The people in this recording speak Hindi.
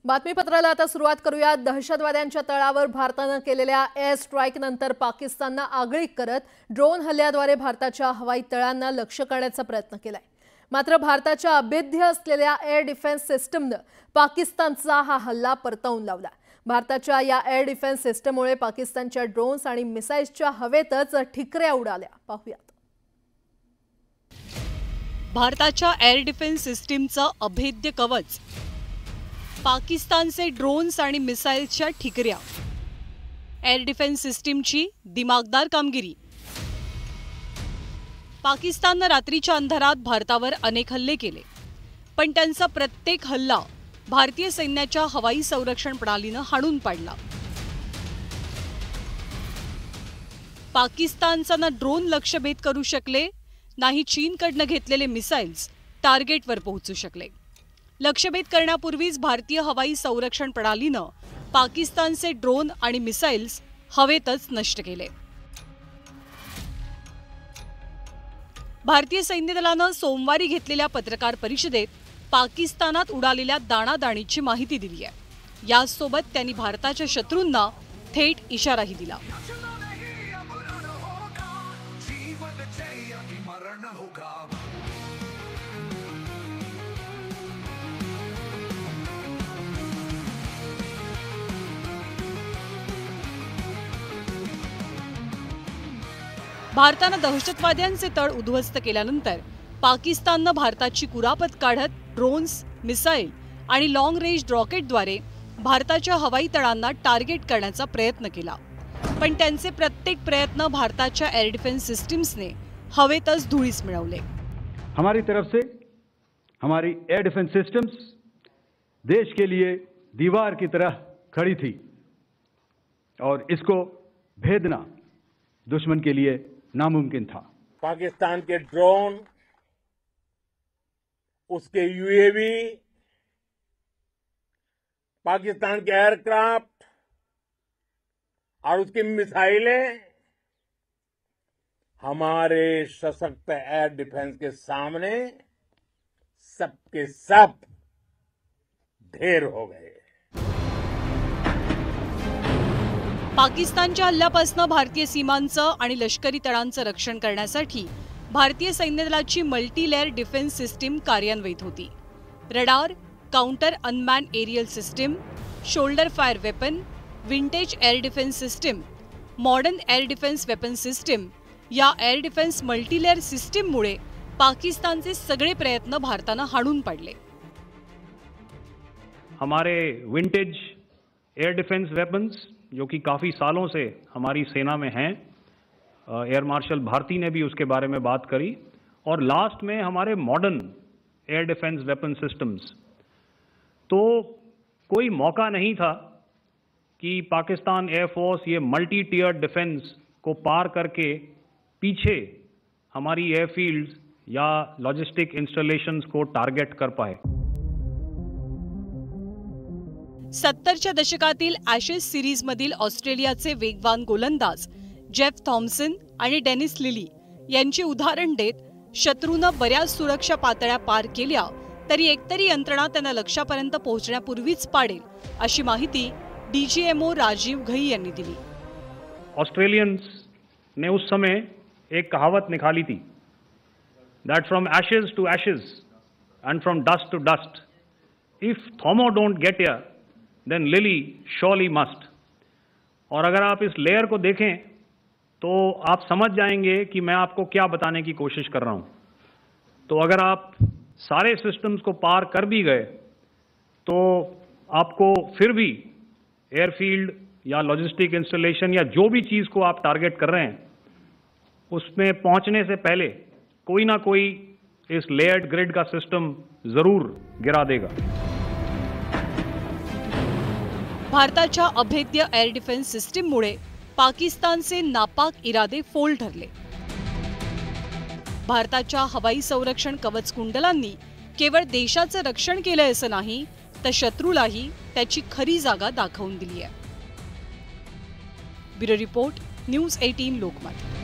बातमीपत्राला आता सुरुवात करूया। दहशतवाद्यांच्या तळावर भारताने केलेल्या एअर स्ट्राईक नंतर पाकिस्तानने आगळीक करत ड्रोन हल्ल्याद्वारे भारताच्या हवाई तळांना लक्ष्य करण्याचा प्रयत्न केलाय। मात्र भारताच्या अभेद्य असलेल्या एअर डिफेन्स सिस्टमने पाकिस्तानचा हा हल्ला परतवून लावला। भारताच्या या एअर डिफेन्स सिस्टममुळे पाकिस्तानच्या ड्रोन्स आणि मिसाईल्सच्या हवेतच ठिकऱ्या उडाल्या। पाहूयात। भारताच्या एअर डिफेन्स सिस्टीमचं अभेद्य कवच, पाकिस्तानचे ड्रोन्स आणि मिसाईल्सच्या ठिकऱ्या, एअर डिफेन्स सिस्टीमची दिमागदार कामगिरी। पाकिस्तानने रात्रीच्या अंधारात भारतावर अनेक हल्ले केले, पण त्यांचा प्रत्येक हल्ला भारतीय सैन्याच्या हवाई संरक्षण प्रणालीने हाणून पाडला। पाकिस्तानचा ना ड्रोन लक्ष्यभेद करू शकले, नाही चीनकडनं घेतलेले मिसाईल्स टार्गेटवर पोहोचू शकले। लक्ष्यभेद करण्यापूर्वीच भारतीय हवाई संरक्षण प्रणालीने पाकिस्तानचे ड्रोन आणि मिसाईल्स हवेतच नष्ट केले। भारतीय सैन्य दलाने सोमवारी घेतलेल्या पत्रकार परिषदेत पाकिस्तानात उडालेल्या दाणादाणीची माहिती दिली आहे। यासोबत त्यांनी भारताच्या शत्रूंना थेट इशाराही दिला। भारताने दहशतवाद्यांचे तळ उद्ध्वस्त केल्यानंतर पाकिस्तानने भारताची कुरापत काढत ड्रोन्स, मिसाईल आणि लॉंग रेंज रॉकेटद्वारे भारताच्या हवाई तळांना टार्गेट करण्याचा प्रयत्न केला, पण त्यांचे प्रत्येक प्रयत्न भारताच्या एअर डिफेन्स सिस्टम्सने हवेतच धुळीस मिळवले। हमारी तरफ से हमारी एयर डिफेंस सिस्टम्स देश के लिए दीवार की तरह खड़ी थी और इसको भेदना दुश्मन के लिए नामुमकिन था। पाकिस्तान के ड्रोन, उसके यूएवी, पाकिस्तान के एयरक्राफ्ट और उसकी मिसाइलें हमारे सशक्त एयर डिफेंस के सामने सबके सब ढेर हो गए। पाकिस्तानच्या हल्ल्यापासून भारतीय सीमांचं आणि लष्करी तळांचं रक्षण करण्यासाठी भारतीय सैन्य दलाची मल्टी लेअर डिफेन्स सिस्टीम कार्यान्वित होती। Radar, counter unmanned aerial system, shoulder fire weapon, vintage air defence system, modern air defence weapon system या एअर डिफेन्स मल्टी लेअर सिस्टीममुळे पाकिस्तानचे सगळे प्रयत्न भारताने हाणून पाडले। हमारे विंटेज एयर डिफेंस वेपन्स जो कि काफ़ी सालों से हमारी सेना में हैं, एयर मार्शल भारती ने भी उसके बारे में बात करी, और लास्ट में हमारे modern air defence weapon systems. तो कोई मौका नहीं था कि पाकिस्तान एयरफोर्स ये मल्टी टियर डिफेंस को पार करके पीछे हमारी एयरफील्ड्स या लॉजिस्टिक इंस्टॉलेशंस को टारगेट कर पाए। 70च्या दशकातील ॲशेस सिरीजमधील ऑस्ट्रेलियाचे वेगवान गोलंदाज जेफ थॉम्सन आणि डेनिस लिली यांची उदाहरण देत शत्रूने बऱ्याच सुरक्षा पातळ्या पार केल्या तरी एकतरी यंत्रणा त्यांना लक्ष्यापर्यंत पोहोचण्यापूर्वीच पाडेल, अशी माहिती डीजीएमओ राजीव घई यांनी दिली। ऑस्ट्रेलियंस ने उस समय एक कहावत निकाली थी, that from ashes to ashes and from dust to dust, if Thommo don't get here then Lillee surely must. और अगर आप इस लेयर को देखें तो आप समझ जाएंगे कि मैं आपको क्या बताने की कोशिश कर रहा हूं। तो अगर आप सारे सिस्टम्स को पार कर भी गए तो आपको फिर भी एयरफील्ड या लॉजिस्टिक इंस्टॉलेशन या जो भी चीज़ को आप टारगेट कर रहे हैं उसमें पहुंचने से पहले कोई ना कोई इस लेयर्ड ग्रिड का सिस्टम जरूर गिरा देगा। भारताच्या अभेद्य एअर डिफेन्स सिस्टीममुळे पाकिस्तानचे नापाक इरादे फोल ठरले। भारताच्या हवाई संरक्षण कवच कुंडलांनी केवळ देशाचं रक्षण केलंय असं नाही, तर शत्रूलाही त्याची खरी जागा दाखवून दिली आहे। ब्युरो रिपोर्ट, न्यूज 18 लोकमत।